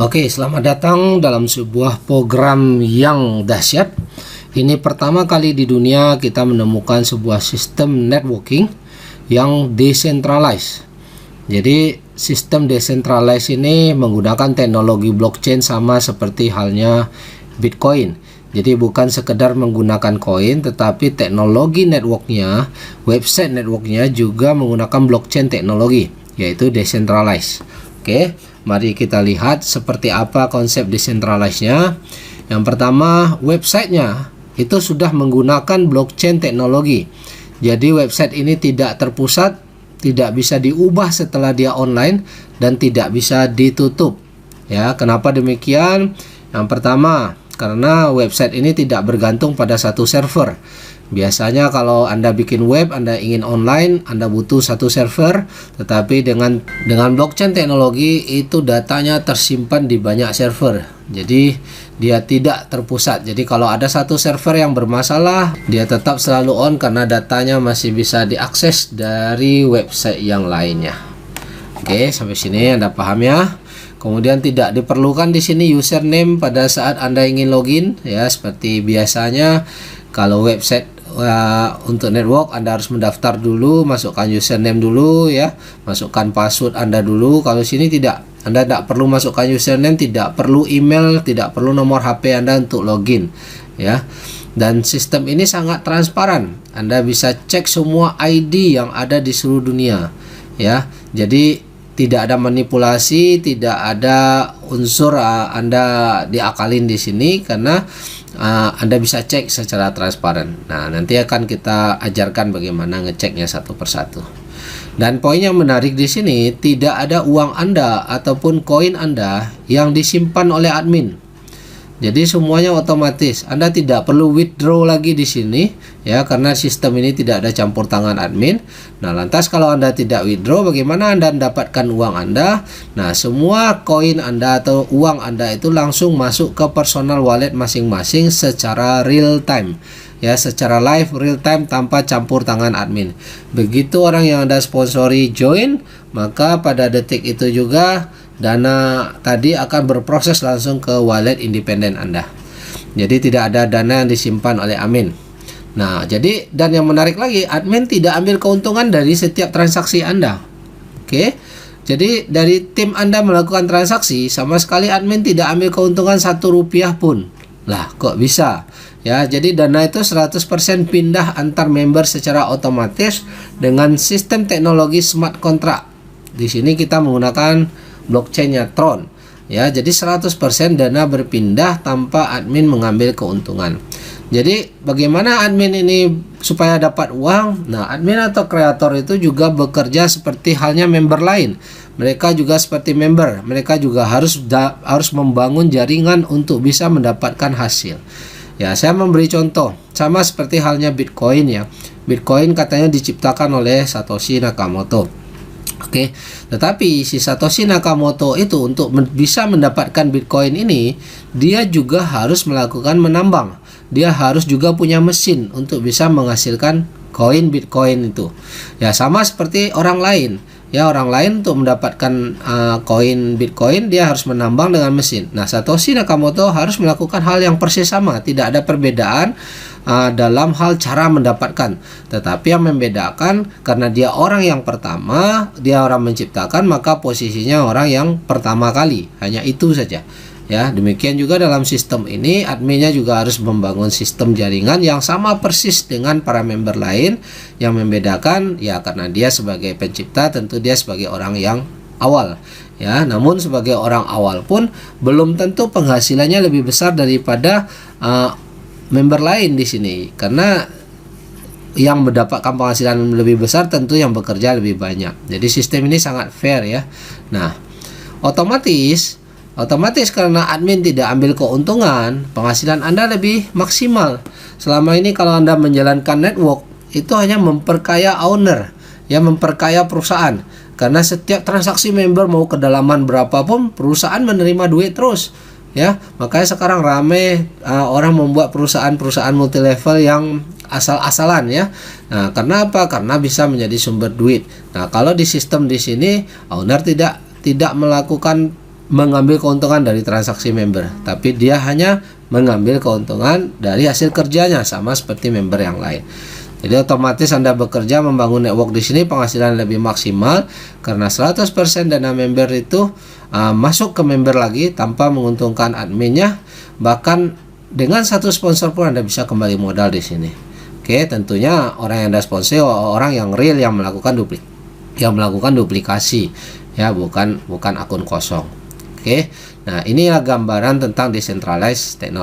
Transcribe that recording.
Oke, selamat datang dalam sebuah program yang dahsyat. Ini pertama kali di dunia kita menemukan sebuah sistem networking yang decentralized. Jadi sistem decentralized ini menggunakan teknologi blockchain sama seperti halnya Bitcoin. Jadi bukan sekedar menggunakan koin, tetapi teknologi networknya, website networknya juga menggunakan blockchain teknologi, yaitu decentralized. Oke, mari kita lihat seperti apa konsep decentralized-nya. Yang pertama, websitenya itu sudah menggunakan blockchain teknologi. Jadi website ini tidak terpusat, tidak bisa diubah setelah dia online, dan tidak bisa ditutup. Ya, kenapa demikian? Yang pertama, karena website ini tidak bergantung pada satu server. Biasanya kalau Anda bikin web, Anda ingin online, Anda butuh satu server, tetapi dengan blockchain teknologi itu datanya tersimpan di banyak server. Jadi dia tidak terpusat. Jadi kalau ada satu server yang bermasalah, dia tetap selalu on karena datanya masih bisa diakses dari website yang lainnya. Oke, sampai sini Anda paham ya? Kemudian tidak diperlukan di sini username pada saat Anda ingin login, ya, seperti biasanya kalau website untuk network Anda harus mendaftar dulu, masukkan username dulu, ya, masukkan password Anda dulu. Kalau sini tidak, Anda tidak perlu masukkan username, tidak perlu email, tidak perlu nomor HP Anda untuk login, ya. Dan sistem ini sangat transparan. Anda bisa cek semua ID yang ada di seluruh dunia, ya. Jadi tidak ada manipulasi, tidak ada unsur Anda diakalin di sini karena Anda bisa cek secara transparan. Nah, nanti akan kita ajarkan bagaimana ngeceknya satu persatu. Dan poin yang menarik di sini, tidak ada uang Anda ataupun koin Anda yang disimpan oleh admin. Jadi semuanya otomatis. Anda tidak perlu withdraw lagi di sini, ya, karena sistem ini tidak ada campur tangan admin. Nah, lantas kalau Anda tidak withdraw, bagaimana Anda mendapatkan uang Anda? Nah, semua koin Anda atau uang Anda itu langsung masuk ke personal wallet masing-masing secara real time, ya, secara live real time tanpa campur tangan admin. Begitu orang yang Anda sponsori join, maka pada detik itu juga dana tadi akan berproses langsung ke wallet independen Anda. Jadi tidak ada dana yang disimpan oleh admin. Nah, jadi dan yang menarik lagi, admin tidak ambil keuntungan dari setiap transaksi Anda. Oke. Jadi dari tim Anda melakukan transaksi, sama sekali admin tidak ambil keuntungan Rp1 pun. Lah, kok bisa? Ya, jadi dana itu 100% pindah antar member secara otomatis dengan sistem teknologi smart contract. Di sini kita menggunakan blockchainnya Tron, ya. Jadi 100% dana berpindah tanpa admin mengambil keuntungan. Jadi bagaimana admin ini supaya dapat uang? Nah, admin atau kreator itu juga bekerja seperti halnya member lain. Mereka juga seperti member, mereka juga harus membangun jaringan untuk bisa mendapatkan hasil. Ya, saya memberi contoh sama seperti halnya Bitcoin, ya. Bitcoin katanya diciptakan oleh Satoshi Nakamoto. Oke, tetapi si Satoshi Nakamoto itu untuk bisa mendapatkan Bitcoin ini, dia juga harus melakukan menambang. Dia harus juga punya mesin untuk bisa menghasilkan koin Bitcoin itu. Ya, sama seperti orang lain. Ya, orang lain untuk mendapatkan koin Bitcoin, dia harus menambang dengan mesin. Nah, Satoshi Nakamoto harus melakukan hal yang persis sama. Tidak ada perbedaan dalam hal cara mendapatkan, tetapi yang membedakan karena dia orang yang pertama, dia orang menciptakan, maka posisinya orang yang pertama kali, hanya itu saja, ya. Demikian juga dalam sistem ini, adminnya juga harus membangun sistem jaringan yang sama persis dengan para member lain. Yang membedakan, ya, karena dia sebagai pencipta, tentu dia sebagai orang yang awal, ya. Namun sebagai orang awal pun belum tentu penghasilannya lebih besar daripada member lain di sini, karena yang mendapatkan penghasilan lebih besar tentu yang bekerja lebih banyak. Jadi sistem ini sangat fair, ya. Nah, otomatis karena admin tidak ambil keuntungan, penghasilan Anda lebih maksimal. Selama ini kalau Anda menjalankan network, itu hanya memperkaya owner, ya, memperkaya perusahaan. Karena setiap transaksi member mau kedalaman berapapun, perusahaan menerima duit terus. Ya, makanya sekarang rame orang membuat perusahaan-perusahaan multilevel yang asal-asalan, ya. Nah, karena apa? Karena bisa menjadi sumber duit. Nah, kalau di sistem di sini owner tidak melakukan mengambil keuntungan dari transaksi member, tapi dia hanya mengambil keuntungan dari hasil kerjanya, sama seperti member yang lain. Jadi otomatis Anda bekerja membangun network di sini penghasilan lebih maksimal karena 100% dana member itu masuk ke member lagi tanpa menguntungkan adminnya. Bahkan dengan satu sponsor pun Anda bisa kembali modal di sini. Oke, tentunya orang yang Anda sponsor orang yang real yang melakukan duplikasi ya, bukan akun kosong. Oke. Nah, inilah gambaran tentang decentralized technology.